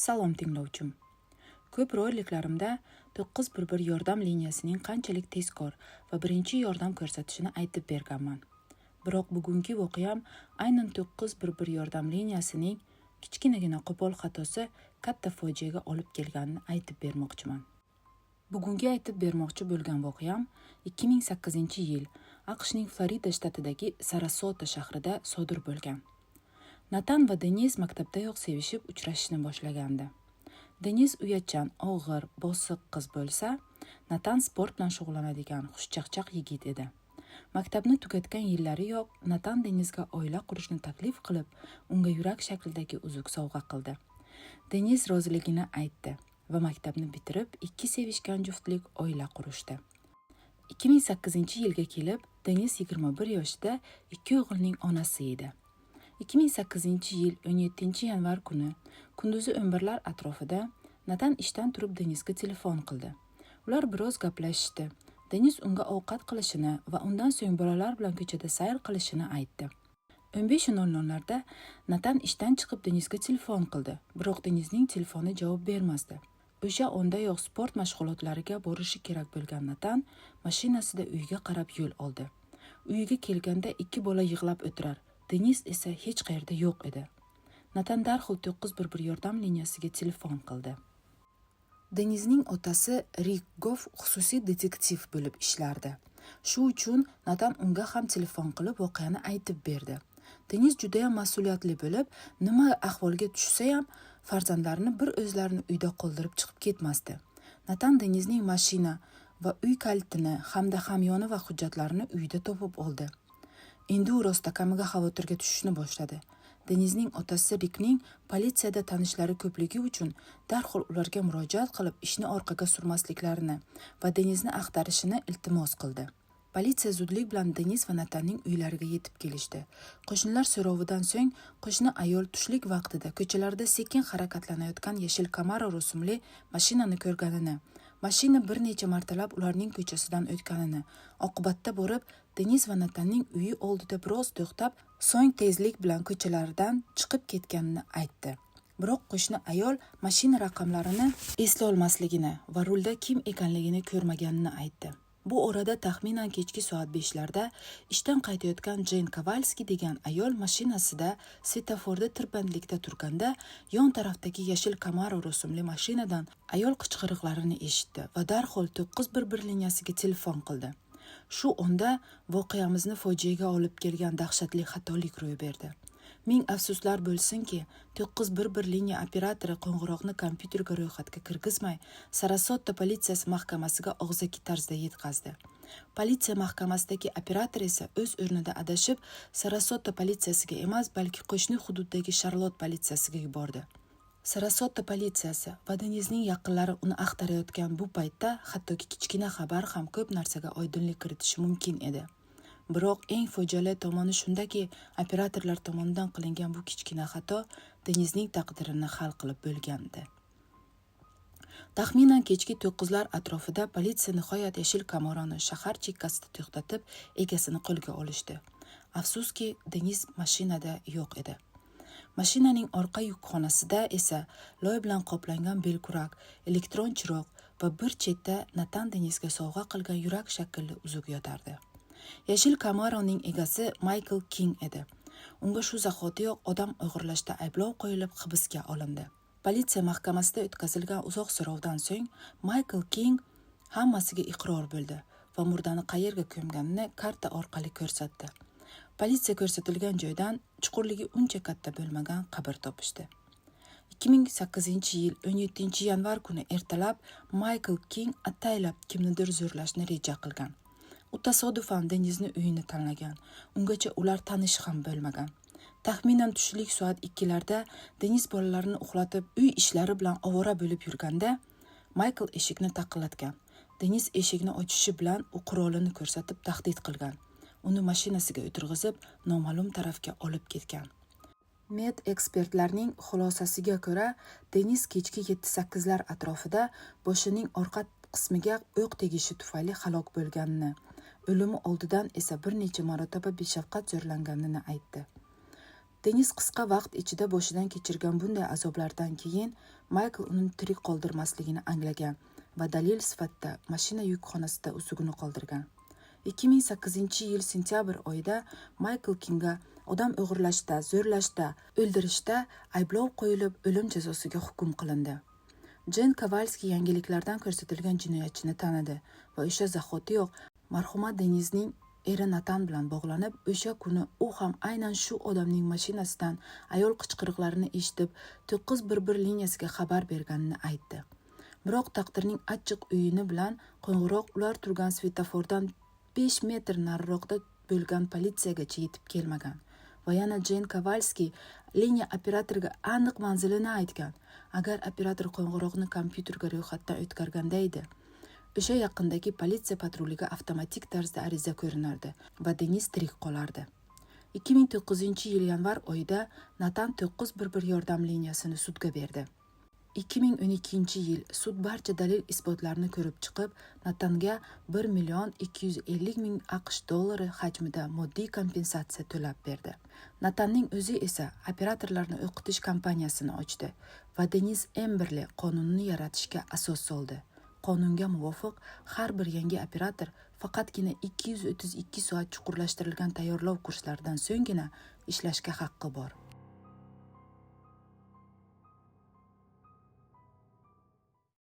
Salom tinglovchim. Ko'p roliklarimda 911 yordam liniyasining qanchalik tezkor va birinchi yordam ko'rsatishini aytib berganman. Biroq bugungi voqeam aynan 911 yordam liniyasining kichkinagina qo'pol xatosi katta fojiaga olib kelganini aytib bermoqchiman. Bugungi aytib bermoqchi bo'lgan voqeam 2008-yil AQShning Florida shtatidagi Sarasota shahrida sodir bo'lgan. Natan va Deniz maktabdayoq sevishib uchrashishni boshlagandi. Deniz uyatchan, og'ir, bosiq qiz bo'lsa, Natan sport bilan shug'ullanadigan xushchaqchaq yigit edi. Maktabni tugatgan yillariyoq Natan Denizga oila qurishni taklif qilib, unga yurak shaklidagi uzuk sovg'a qildi. Deniz roziligini aytdi va maktabni bitirib, ikki sevishgan juftlik oila qurishdi. 2008-yilga kelib, Deniz 21 yoshida ikki o'g'ilning onasi edi. 2008-yil 17-yanvar kuni kunduzi 11lar atrofida Natan ishdan turib Denizga telefon qildi. Ular biroz gaplashishdi. Deniz unga ovqat qilishini va undan so'ng bolalar bilan ko'chada sayr qilishini aytdi. 15:00larda Natan ishdan chiqib Denizga telefon qildi, biroq Denizning telefoni javob bermasdi. O'sha ondayoq sport mashg'ulotlariga borishi kerak bo'lgan Natan mashinasida uyiga qarab yo'l oldi. Uyiga kelganda ikki bola yig'lab o'tirar, Deniz esa hech qayerda yo'q edi. Natan darhol 911 yordam liniyasiga telefon qildi. Denizning otasi Rick Goff xususiy detektiv bo'lib ishlardi. Shu uchun Natan unga ham telefon qilib voqeani aytib berdi. Deniz juda ham mas'uliyatli bo'lib, nima ahvolga tushsa ham farzandlarini bir o'zlarini uyda qoldirib chiqib ketmasdi. Natan Denizning mashina va uy kalitini hamda hamyoni va hujjatlarini uyda topib oldi. Endi u rostakamiga xavotirga tushishni boshladi. Denizning otasi Rickning politsiyada tanishlari ko'pligi uchun darhol ularga murojaat qilib ishni orqaga surmasliklarini va Denizni axtarishini iltimos qildi. Politsiya zudlik bilan Deniz va Natanning uylariga yetib kelishdi. Qo'shnilar so'rovidan so'ng qo'shni ayol tushlik vaqtida ko'chalarda sekin harakatlanayotgan yashil Camaro rusumli mashinani ko'rganini, mashina bir necha martalab ularning ko'chasidan o'tganini, oqibatda borib Deniz va Natanning uyi oldida biroz to'xtab, so'ng tezlik bilan ko'chalardan chiqib ketganini aytdi. Biroq qo'shni ayol mashina raqamlarini eslay olmasligini va rulda kim ekanligini ko'rmaganini aytdi. Bu orada taxminan kechki soat 5larda ishdan qaytayotgan Jane Kavalski degan ayol mashinasida svetoforda tirbandlikda turganda yon tarafdagi yashil Camaro rusumli mashinadan ayol qichqiriqlarini eshitdi va darhol 911 liniyasiga telefon qildi. Shu onda voqeamizni fojiaga olib kelgan dahshatli xatolik ro'y berdi. Ming afsuslar bo'lsinki, 911 liniya operatori qo'ng'iroqni kompyuterga ro'yxatga kirgizmay, Sarasota politsiyasi mahkamasiga og'zaki tarzda yetkazdi. Politsiya mahkamasidagi operator esa o'z o'rnida adashib, Sarasota politsiyasiga emas, balki qo'shni hududdagi Charlotte politsiyasiga yubordi. Sarasota politsiyasi va Denizning yaqinlari uni axtarayotgan bu paytda hattoki kichkina xabar ham ko'p narsaga oydinlik kiritishi mumkin edi. Biroq eng fojiali tomoni shundaki, operatorlar tomonidan qilingan bu kichkina xato Denizning taqdirini hal qilib bo'lgandi. Taxminan kechki 9lar atrofida politsiya nihoyat yashil Camaroni shahar chekkasida to'xtatib, egasini qo'lga olishdi. Afsuski, Deniz mashinada yo'q edi. Mashinaning orqa yukxonasida esa loy bilan qoplangan belkurak, elektron chiroq va bir chetda Natan Denizga sovg'a qilgan yurak shaklli uzuk yotardi. Yashil Camaroning egasi Michael King edi. Unga shu zahotiyoq odam o'g'irlashda ayblov qo'yilib hibsga olindi. Politsiya mahkamasida o'tkazilgan uzoq so'rovdan so'ng Michael King hammasiga iqror bo'ldi va murdani qayerga ko'mganini karta orqali ko'rsatdi. Politsiya ko'rsatilgan joydan chuqurligi uncha katta bo'lmagan qabr topishdi. 2008-yil 17-yanvar kuni ertalab Michael King ataylab kimnidir zo'rlashni reja qilgan. U tasodifan Denizni uyini tanlagan. Ungacha ular tanish ham bo'lmagan. Taxminan tushlik soat 2larda Deniz bolalarini uxlatib uy ishlari bilan ovora bo'lib yurganda, Michael eshikni taqillatgan. Deniz eshikni ochishi bilan u qurolini ko'rsatib tahdid qilgan. Uni mashinasiga o'tirg'izib, noma'lum tarafga olib ketgan. Med ekspertlarning xulosasiga ko'ra, Deniz kechki 7-8lar atrofida boshining orqa qismiga o'q tegishi tufayli halok bo'lganini, o'limi oldidan esa bir necha marotaba beshafqat zo'rlanganini aytdi. Deniz qisqa vaqt ichida boshidan kechirgan bunday azoblardan keyin Maykl uni tirik qoldirmasligini anglagan va dalil sifatida mashina yukxonasida usugini qoldirgan. 2008-yil sentyabr oyida Maykl Kingga odam o'g'irlashda, zo'rlashda, o'ldirishda ayblov qo'yilib, o'lim jazosiga hukm qilindi. Jen Kavalski yangiliklardan ko'rsatilgan jinoyatchini tanidi va o'sha zahotiyoq marhuma Denizning eri Natan bilan bog'lanib, o'sha kuni u ham aynan shu odamning mashinasidan ayol qichqiriqlarini eshitib 911 liniyasiga xabar berganini aytdi. Biroq taqdirning achchiq o'yini bilan qo'ng'iroq ular turgan svetofordan 5 metr nariroqda bo'lgan politsiyagacha yetib kelmagan va yana Jen Kavalski liniya operatoriga aniq manzilini aytgan. Agar operator qo'ng'iroqni kompyuterga ro'yxatdan o'tkazganda edi, o'sha yaqindagi politsiya patruliga avtomatik tarzda ariza ko'rinardi va Deniz tirik qolardi. 2009-yil yanvar oyida Natan 911 yordam liniyasini sudga berdi. 2012-yil sud barcha dalil isbotlarni ko'rib chiqib, Natanga 1,250,000 AQSh dollari hajmida moddiy kompensatsiya to'lab berdi. Natanning o'zi esa operatorlarni o'qitish kompaniyasini ochdi va Deniz Emberli qonunni yaratishga asos soldi. Qonunga muvofiq, har bir yangi operator faqatgina 232 soat chuqurlashtirilgan tayyorlov kurslaridan so'nggina ishlashga haqqi bor.